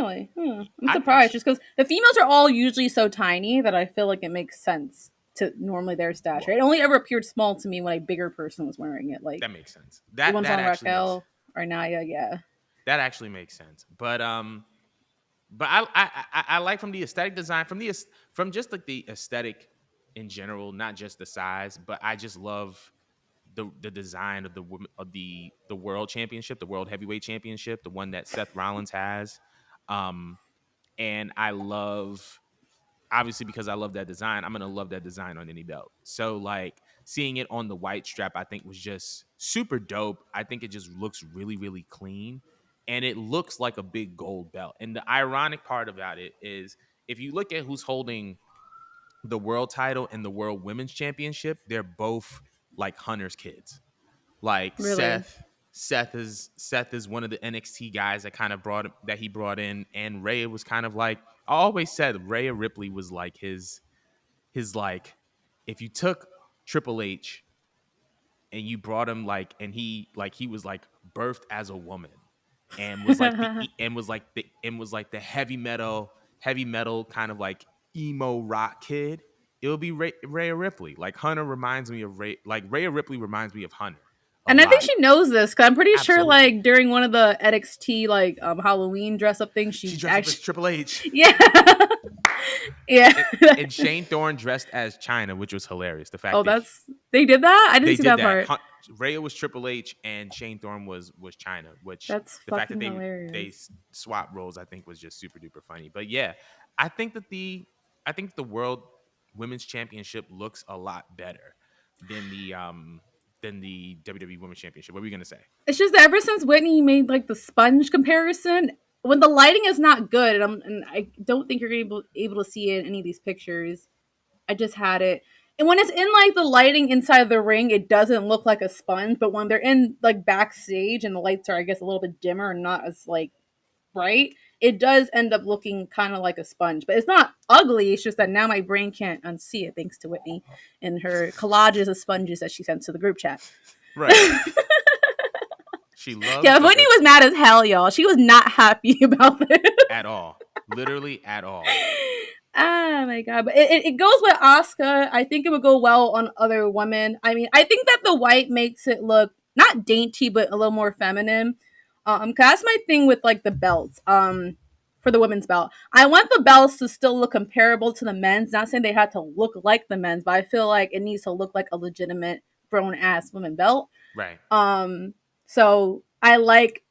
Really? I'm I think surprised, so. just because the females are all usually so tiny that I feel like it makes sense to normally their stature. Well, It only ever appeared small to me when a bigger person was wearing it, like that makes sense. the That ones that on actually makes Raquel or Naya. Yeah, that actually makes sense. But I like from the aesthetic design, from just like the aesthetic in general, not just the size, but I just love the design of the world championship, the world heavyweight championship, the one that Seth Rollins has. Um, and I love, obviously, because I love that design, I'm gonna love that design on any belt. So like seeing it on the white strap, I think was just super dope. I think it just looks really, really clean. And it looks like a big gold belt. And the ironic part about it is if you look at who's holding the world title and the world women's championship, they're both like Hunter's kids. Like really. Seth is one of the NXT guys that he brought in, and Rhea was kind of like, I always said Rhea Ripley was like his like, if you took Triple H and you brought him like, and he was like birthed as a woman and was like the and was like the heavy metal kind of like emo rock kid. It would be Rhea Ripley. Like Hunter reminds me of Rhea Ripley reminds me of Hunter a And I think lot. she knows this because I'm pretty sure, Absolutely. like during one of the NXT like Halloween dress up things, She she dressed up as actually, Triple H. yeah, yeah. And Shane Thorne dressed as China, which was hilarious. The Oh, fact that they did that. I didn't they see did that that. part. Rhea was Triple H and Shane Thorne was China, which That's the fact that fucking they hilarious. swap roles, I think, was just super duper funny. But yeah, I think that the World Women's Championship looks a lot better than the WWE Women's Championship. What were you gonna say? It's just that ever since Whitney made like the sponge comparison, when the lighting is not good, and I don't think you're able to see it in any of these pictures. I just had it. And when it's in like the lighting inside the ring, it doesn't look like a sponge. But when they're in like backstage and the lights are, I guess, a little bit dimmer and not as like bright, it does end up looking kind of like a sponge. But it's not ugly. It's just that now my brain can't unsee it thanks to Whitney and her collages of sponges that she sent to the group chat. Right. She loves Yeah, like Whitney was mad as hell, y'all. She was not happy about this. at all, literally at all. Oh my god! But it goes with Asuka. I think it would go well on other women. I mean, I think that the white makes it look not dainty, but a little more feminine. Cause that's my thing with like the belts. For the women's belt, I want the belts to still look comparable to the men's. Not saying they had to look like the men's, but I feel like it needs to look like a legitimate grown ass women belt. Right. So I like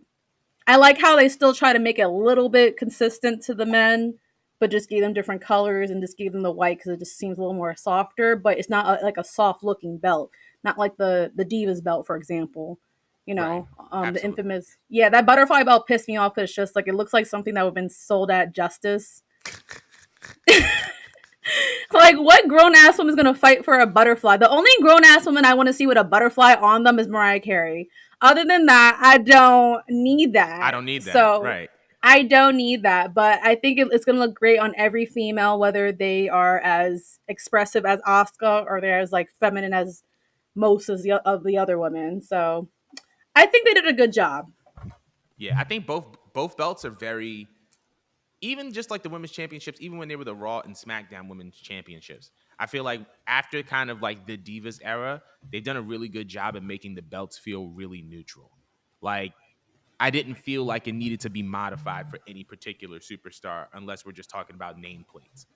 how they still try to make it a little bit consistent to the men, but just gave them different colors and just gave them the white because it just seems a little more softer. But it's not like a soft looking belt, not like the Divas belt, for example. Right. The Absolutely. infamous, yeah, that butterfly belt pissed me off because it's just like it looks like something that would have been sold at Justice. Like, what grown ass woman is gonna fight for a butterfly? The only grown ass woman I want to see with a butterfly on them is Mariah Carey. Other than that, I don't need I that. don't need that. So Right. I don't need that. But I think it's gonna look great on every female, whether they are as expressive as Asuka or they're as like feminine as most of the other women. So I think they did a good job. Yeah, I think both belts are very, even just like the women's championships, even when they were the Raw and SmackDown women's championships. I feel like after kind of like the Divas era, they've done a really good job at making the belts feel really neutral. Like I didn't feel like it needed to be modified for any particular superstar unless we're just talking about nameplates.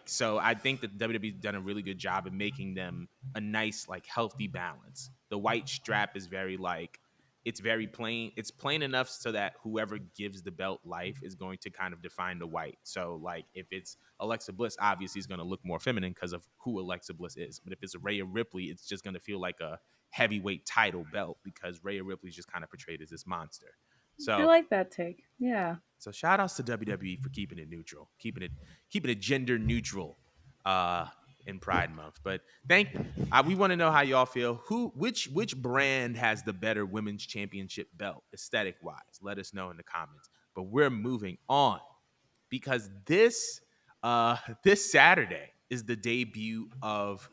So I think that WWE's done a really good job in making them a nice, like healthy balance. The white strap is very like it's very plain. It's plain enough so that whoever gives the belt life is going to kind of define the white. So like if it's Alexa Bliss, obviously is going to look more feminine because of who Alexa Bliss is. But if it's Rhea Ripley, it's just going to feel like a heavyweight title belt because Rhea Ripley's just kind of portrayed as this monster. I So like that take. Yeah. so shout outs to WWE for keeping it neutral, keeping it gender neutral in Pride Month. But we want to know how y'all feel. Which brand has the better women's championship belt aesthetic wise? Let us know in the comments. But we're moving on because this Saturday is the debut of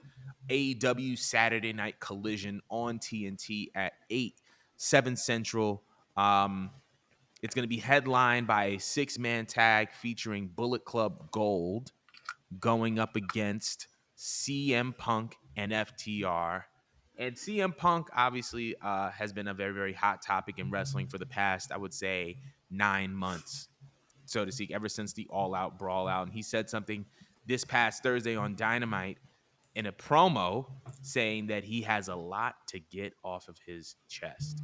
AEW Saturday Night Collision on TNT at 8, 7 Central. It's going to be headlined by a 6-man tag featuring Bullet Club Gold going up against CM Punk and FTR. And CM Punk obviously has been a very, very hot topic in wrestling for the past, I would say, 9 months, so to speak, ever since the All Out Brawl Out. And he said something this past Thursday on Dynamite in a promo saying that he has a lot to get off of his chest.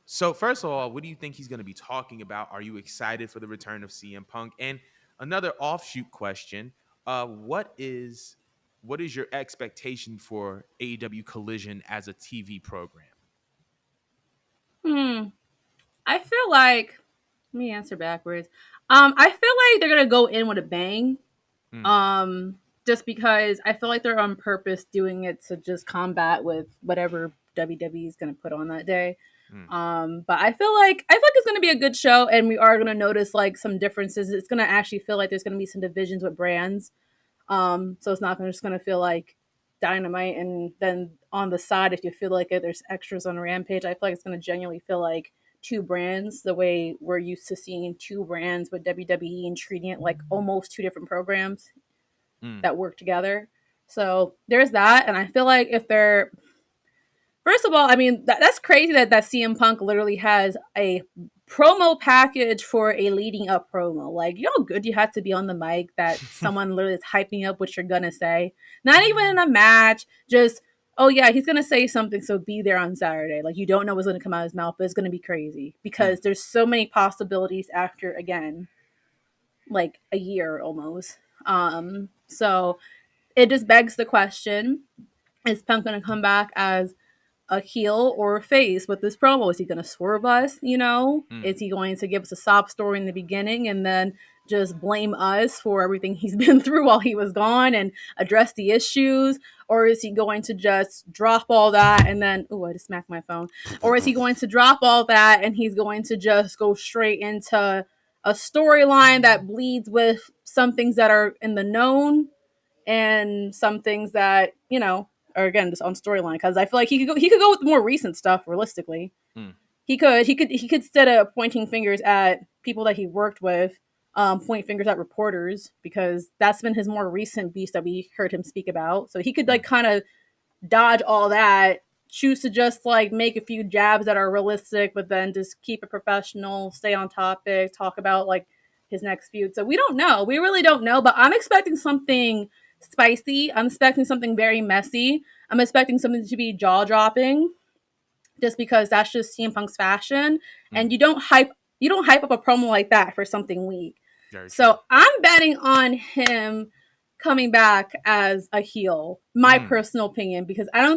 So, first of all, what do you think he's going to be talking about? Are you excited for the return of CM Punk? And another offshoot question: what is your expectation for AEW Collision as a TV program? Hmm. I feel like, let me answer backwards. I feel like they're gonna go in with a bang. Mm, Um, just because I feel like they're on purpose doing it to just combat with whatever WWE is gonna put on that day. mm, But I feel like it's gonna be a good show, and we are gonna notice like some differences. It's gonna actually feel like there's gonna be some divisions with brands. So it's not just gonna feel like Dynamite, and then on the side, if you feel like it, there's extras on Rampage. I feel like it's gonna genuinely feel like two brands, the way we're used to seeing two brands with WWE and treating it like almost two different programs mm, that work together. So there's that, and I feel like if they're, first of all, I mean that's crazy that CM Punk literally has a promo package for a leading up promo. Like, you know how good you have to be on the mic that someone literally is hyping up what you're gonna say. Not even in a match, just, oh yeah, he's gonna say something, so be there on Saturday. Like, you don't know what's gonna come out of his mouth, but it's gonna be crazy mm, because there's so many possibilities after, again, like a year almost. So it just begs the question: is Punk gonna come back as a heel or a face with this promo? Is he going to swerve us? You know, mm, is he going to give us a sob story in the beginning and then just blame us for everything he's been through while he was gone and address the issues? Or is he going to just drop all that and then, oh, I just smacked my phone. Or is he going to drop all that and he's going to just go straight into a storyline that bleeds with some things that are in the known and some things that, you know, are again just on storyline? Because I feel like he could go with more recent stuff. Realistically, mm, he could instead of pointing fingers at people that he worked with, point fingers at reporters, because that's been his more recent beast that we heard him speak about. So he could like mm, kind of dodge all that, choose to just like make a few jabs that are realistic, but then just keep it professional, stay on topic, talk about like his next feud. So we don't know. We really don't know, but I'm expecting something spicy. I'm expecting something very messy. I'm expecting something to be jaw dropping, just because that's just CM Punk's fashion. mm. And you don't hype up a promo like that for something weak. Very true. So I'm betting on him coming back as a heel. My Mm. personal opinion, because I don't